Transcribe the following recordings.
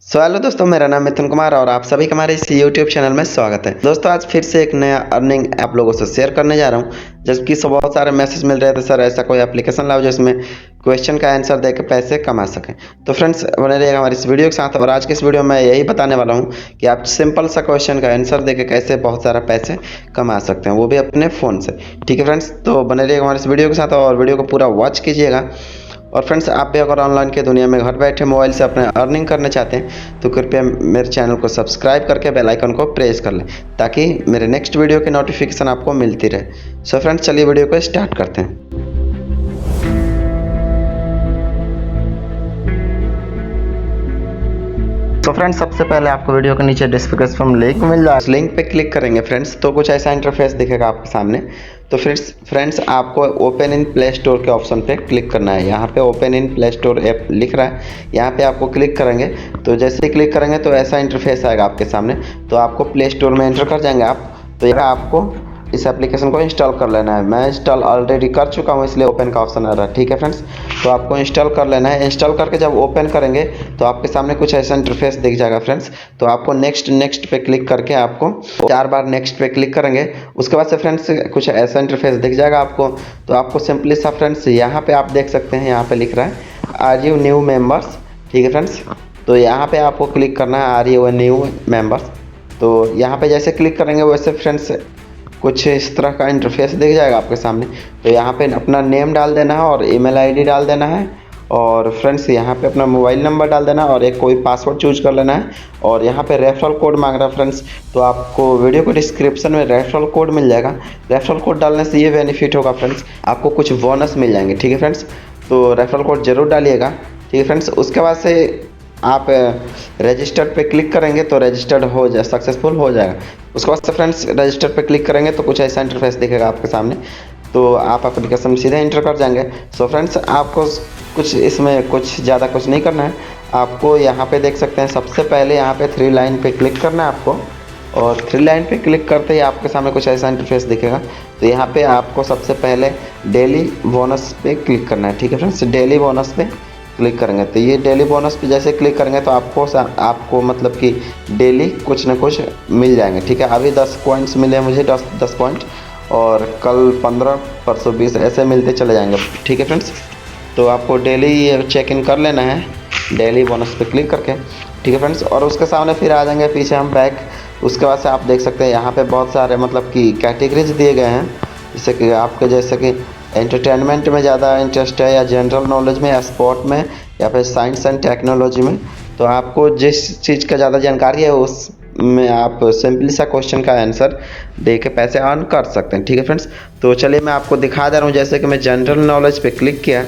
सवालो दोस्तों, मेरा नाम मिथुन कुमार और आप सभी का हमारे इस यूट्यूब चैनल में स्वागत है। दोस्तों आज फिर से एक नया अर्निंग आप लोगों से शेयर करने जा रहा हूं। जबकि बहुत सारे मैसेज मिल रहे थे, सर ऐसा कोई एप्लीकेशन लाओ जिसमें क्वेश्चन का आंसर देकर पैसे कमा सकें। तो फ्रेंड्स बने रहिएगा हमारी इस वीडियो के साथ। और आज के इस वीडियो में यही बताने वाला हूँ कि आप सिंपल सा क्वेश्चन का आंसर देकर कैसे बहुत सारा पैसे कमा सकते हैं, वो भी अपने फ़ोन से। ठीक है फ्रेंड्स, तो बने रहिएगा हमारे इस वीडियो के साथ और वीडियो को पूरा वॉच कीजिएगा। और फ्रेंड्स आप भी अगर ऑनलाइन की दुनिया में घर बैठे मोबाइल से अपने अर्निंग करना चाहते हैं तो कृपया मेरे चैनल को सब्सक्राइब करके बेल आइकन को प्रेस कर लें ताकि मेरे नेक्स्ट वीडियो की नोटिफिकेशन आपको मिलती रहे। सो फ्रेंड्स चलिए वीडियो को स्टार्ट करते हैं। तो फ्रेंड्स सबसे पहले आपको वीडियो के नीचे डिस्क्रिप्शन में लिंक मिल जाएगा, उस लिंक पे क्लिक करेंगे फ्रेंड्स तो कुछ ऐसा इंटरफेस दिखेगा आपके सामने। तो फ्रेंड्स आपको ओपन इन प्ले स्टोर के ऑप्शन पे क्लिक करना है। यहाँ पे open in play store app लिख रहा है, यहाँ पे आपको क्लिक करेंगे तो जैसे ही क्लिक करेंगे तो ऐसा इंटरफेस आएगा आपके सामने। तो आपको प्ले स्टोर में एंटर कर जाएंगे आप, तो यहाँ आपको इस एप्लीकेशन को इंस्टॉल कर लेना है। मैं इंस्टॉल ऑलरेडी कर चुका हूँ इसलिए ओपन का ऑप्शन आ रहा है। ठीक है फ्रेंड्स, तो आपको इंस्टॉल कर लेना है। इंस्टॉल करके जब ओपन करेंगे तो आपके सामने कुछ ऐसा इंटरफेस दिख जाएगा फ्रेंड्स। तो आपको नेक्स्ट पे क्लिक करके आपको 4 बार नेक्स्ट पे क्लिक करेंगे। उसके बाद से फ्रेंड्स कुछ ऐसा इंटरफेस दिख जाएगा आपको। तो आपको सिंपली सा फ्रेंड्स यहाँ पे आप देख सकते हैं, यहाँ पे लिख रहा है आर यू न्यू मेम्बर्स। ठीक है फ्रेंड्स, तो यहाँ पे आपको क्लिक करना है आर यू न्यू मेम्बर्स। तो यहाँ पे जैसे क्लिक करेंगे वैसे फ्रेंड्स कुछ इस तरह का इंटरफेस दिख जाएगा आपके सामने। तो यहाँ पे अपना नेम डाल देना है और ईमेल आईडी डाल देना है। और फ्रेंड्स यहाँ पे अपना मोबाइल नंबर डाल देना है और एक कोई पासवर्ड चूज कर लेना है। और यहाँ पे रेफरल कोड मांग रहा है फ्रेंड्स, तो आपको वीडियो को डिस्क्रिप्शन में रेफरल कोड मिल जाएगा। रेफरल कोड डालने से ये बेनिफिट होगा फ्रेंड्स, आपको कुछ बोनस मिल जाएंगे। ठीक है फ्रेंड्स, तो रेफरल कोड जरूर डालिएगा। ठीक है फ्रेंड्स, उसके बाद से आप रजिस्टर्ड पे क्लिक करेंगे तो रजिस्टर्ड हो जाए, सक्सेसफुल हो जाएगा। उसके बाद से फ्रेंड्स रजिस्टर्ड पे क्लिक करेंगे तो कुछ ऐसा इंटरफेस दिखेगा आपके सामने। तो आप एप्लीकेशन में सीधे इंटर कर जाएंगे। सो फ्रेंड्स आपको कुछ इसमें कुछ ज़्यादा कुछ नहीं करना है। आपको यहाँ पे देख सकते हैं सबसे पहले यहाँ पे 3 लाइन पे क्लिक करना है आपको। और 3 लाइन पे क्लिक करते ही आपके सामने कुछ ऐसा इंटरफेस दिखेगा। तो यहाँ पे आपको सबसे पहले डेली बोनस पे क्लिक करना है। ठीक है फ्रेंड्स, डेली बोनस पे क्लिक करेंगे तो ये डेली बोनस पे जैसे क्लिक करेंगे तो आपको मतलब कि डेली कुछ ना कुछ मिल जाएंगे। ठीक है, अभी 10 पॉइंट्स मिले मुझे, 10 पॉइंट, और कल 15, परसों 20 ऐसे मिलते चले जाएंगे। ठीक है फ्रेंड्स, तो आपको डेली चेक इन कर लेना है डेली बोनस पे क्लिक करके। ठीक है फ्रेंड्स, और उसके सामने फिर आ जाएंगे पीछे हम बैक। उसके बाद से आप देख सकते हैं यहाँ पे बहुत सारे मतलब कि कैटेगरीज दिए गए हैं, जैसे कि आपके जैसे कि एंटरटेनमेंट में ज़्यादा इंटरेस्ट है या जनरल नॉलेज में या स्पोर्ट में या फिर साइंस एंड टेक्नोलॉजी में। तो आपको जिस चीज़ का ज़्यादा जानकारी है उस में आप सिंपली सा क्वेश्चन का आंसर दे के पैसे अर्न कर सकते हैं। ठीक है फ्रेंड्स, तो चलिए मैं आपको दिखा दे रहा हूँ। जैसे कि मैं जनरल नॉलेज पे क्लिक किया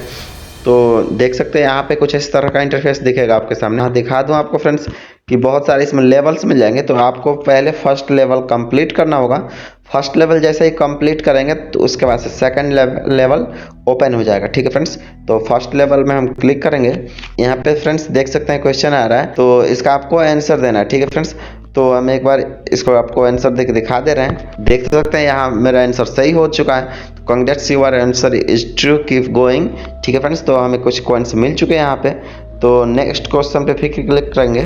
तो देख सकते हैं यहाँ पे कुछ इस तरह का इंटरफेस दिखेगा आपके सामने। हाँ दिखा दूँ आपको फ्रेंड्स कि बहुत सारे इसमें लेवल्स मिल जाएंगे। तो आपको पहले फर्स्ट लेवल कंप्लीट करना होगा। फर्स्ट लेवल जैसे ही कंप्लीट करेंगे तो उसके बाद से सेकंड लेवल ओपन हो जाएगा। ठीक है फ्रेंड्स, तो फर्स्ट लेवल में हम क्लिक करेंगे। यहाँ पे फ्रेंड्स देख सकते हैं क्वेश्चन आ रहा है, तो इसका आपको आंसर देना है। ठीक है फ्रेंड्स, तो हम एक बार इसको आपको आंसर दे के दिखा दे रहे हैं। देख सकते हैं यहाँ मेरा आंसर सही हो चुका है। Congrats your answer is true, keep going. ठीक है फ्रेंड्स, तो हमें कुछ कॉइन्स मिल चुके हैं यहाँ पे। तो नेक्स्ट क्वेश्चन पे फिर क्लिक करेंगे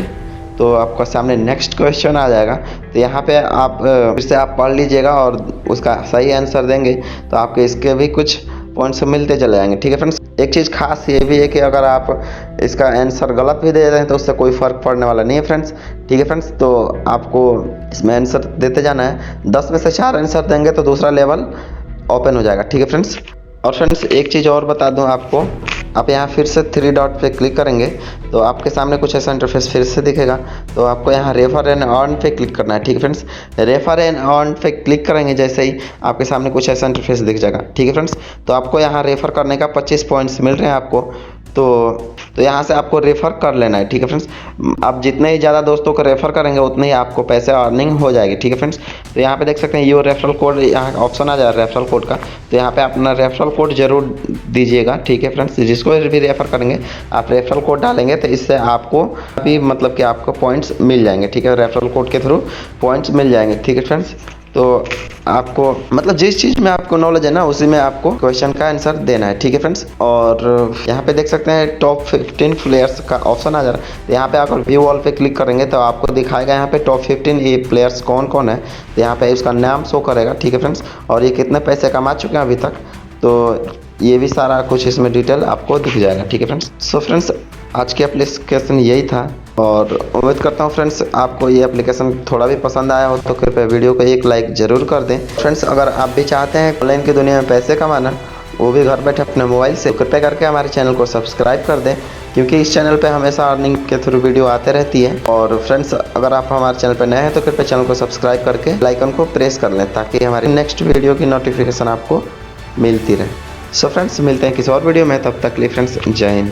तो आपका सामने नेक्स्ट क्वेश्चन आ जाएगा। तो यहाँ पे आप फिर से आप पढ़ लीजिएगा और उसका सही आंसर देंगे तो आपके इसके भी कुछ पॉइंट्स मिलते चले जाएंगे। ठीक है फ्रेंड्स, एक चीज़ खास ये भी है कि अगर आप इसका आंसर गलत भी दे दें तो उससे कोई फ़र्क पड़ने वाला नहीं है फ्रेंड्स। ठीक है फ्रेंड्स, तो आपको इसमें आंसर देते जाना है। 10 में से 4 आंसर देंगे तो दूसरा लेवल ओपन हो जाएगा। ठीक है फ्रेंड्स, और फ्रेंड्स एक चीज़ और बता दूं आपको, आप यहाँ फिर से 3 डॉट पे क्लिक करेंगे तो आपके सामने कुछ ऐसा इंटरफेस फिर से दिखेगा। तो आपको यहाँ रेफर एंड अर्न पे क्लिक करना है। ठीक है फ्रेंड्स, रेफर एंड अर्न पे क्लिक करेंगे जैसे ही आपके सामने कुछ ऐसा इंटरफेस दिख जाएगा। ठीक है फ्रेंड्स, तो आपको यहाँ रेफर करने का 25 पॉइंट्स मिल रहे हैं आपको। तो यहाँ से आपको रेफ़र कर लेना है। ठीक है फ्रेंड्स, आप जितने ही ज़्यादा दोस्तों को रेफ़र करेंगे उतने ही आपको पैसे अर्निंग हो जाएगी। ठीक है फ्रेंड्स, तो यहाँ पे देख सकते हैं योर रेफरल कोड, यहाँ ऑप्शन आ जाए रेफरल कोड का। तो यहाँ पे अपना रेफरल कोड जरूर दीजिएगा। ठीक है फ्रेंड्स, जिसको भी रेफ़र करेंगे आप रेफरल कोड डालेंगे तो इससे आपको भी मतलब कि आपको पॉइंट्स मिल जाएंगे। ठीक है, रेफरल कोड के थ्रू पॉइंट्स मिल जाएंगे। ठीक है फ्रेंड्स, तो आपको मतलब जिस चीज़ में आपको नॉलेज है ना उसी में आपको क्वेश्चन का आंसर देना है, ठीक है फ्रेंड्स। और यहाँ पे देख सकते हैं टॉप 15 प्लेयर्स का ऑप्शन आ जा रहा है। तो यहाँ पे आकर व्यू ऑल पे क्लिक करेंगे तो आपको दिखाएगा यहाँ पे टॉप 15 ये प्लेयर्स कौन कौन है। तो यहाँ पे उसका नाम शो करेगा, ठीक है फ्रेंड्स, और ये कितने पैसे कमा चुके हैं अभी तक, तो ये भी सारा कुछ इसमें डिटेल आपको दिख जाएगा, ठीक है फ्रेंड्स। सो फ्रेंड्स आज की एप्लीकेशन यही था और उम्मीद करता हूँ फ्रेंड्स आपको ये एप्लीकेशन थोड़ा भी पसंद आया हो तो कृपया वीडियो को एक लाइक ज़रूर कर दें। फ्रेंड्स अगर आप भी चाहते हैं ऑनलाइन की दुनिया में पैसे कमाना, वो भी घर बैठे अपने मोबाइल से, कृपया करके हमारे चैनल को सब्सक्राइब कर दें, क्योंकि इस चैनल पे हमेशा अर्निंग के थ्रू वीडियो आते रहती है। और फ्रेंड्स अगर आप हमारे चैनल पर नए हैं तो कृपया चैनल को सब्सक्राइब करके बेल आइकन को प्रेस कर लें ताकि हमारी नेक्स्ट वीडियो की नोटिफिकेशन आपको मिलती रहे। सो फ्रेंड्स मिलते हैं किसी और वीडियो में, तब तक के लिए फ्रेंड्स जय हिंद।